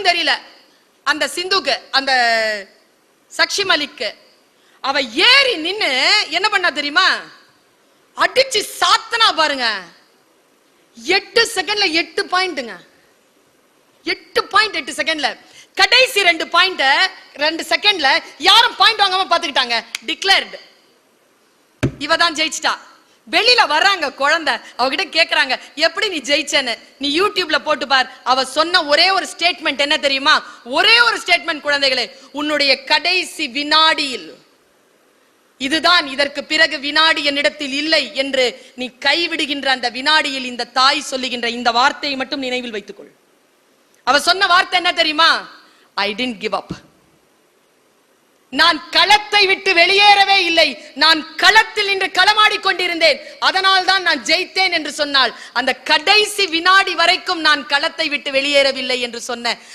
தெரியல அந்த சிந்துக்கு, அந்த சக்ஷி மலிக்கு. அவ ஏறி நின்னு என்ன பண்ணா தெரியுமா? அடிச்சு சாத்தனா பாருங்க. 8 செகண்ட்ல 8 பாயிண்ட்ங்க. 8 பாயிண்ட் 8 செகண்ட்ல. கடைசி 2 பாயிண்ட் 2 செகண்ட்ல யாரும் பாயிண்ட் வாங்காம பாத்துக்கிட்டாங்க. டிக்ளேர்ட். இவ தான் ஜெயிச்சிட்டா. வெளியில வர்றாங்க குழந்தை, அவகிட்ட கேக்குறாங்க எப்படி நீ ஜெயிச்சேன்னு. நீ யூடியூப்ல போட்டு பார். அவ சொன்ன ஒரே ஒரு ஸ்டேட்மெண்ட் என்ன தெரியுமா? ஒரே ஒரு ஸ்டேட்மெண்ட் குழந்தைகளே, உன்னுடைய கடைசி வினாடியில், இதுதான் இதற்கு பிறகு வினாடி என்னிடத்தில் இல்லை என்று நீ கைவிடுகின்ற அந்த வினாடியில் இந்த தாய் சொல்லுகின்ற இந்த வார்த்தையை மட்டும் நினைவில் வைத்துக்கொள். அவ சொன்ன வார்த்தை என்ன தெரியுமா? I didn't give up. நான் களத்தை விட்டு வெளியேறவே இல்லை. நான் களத்தில் நின்று களமாடி கொண்டிருந்தேன். அதனால் தான் நான் ஜெயித்தேன் என்று சொன்னால், அந்த கடைசி வினாடி வரைக்கும் நான் களத்தை விட்டு வெளியேறவில்லை என்று சொன்ன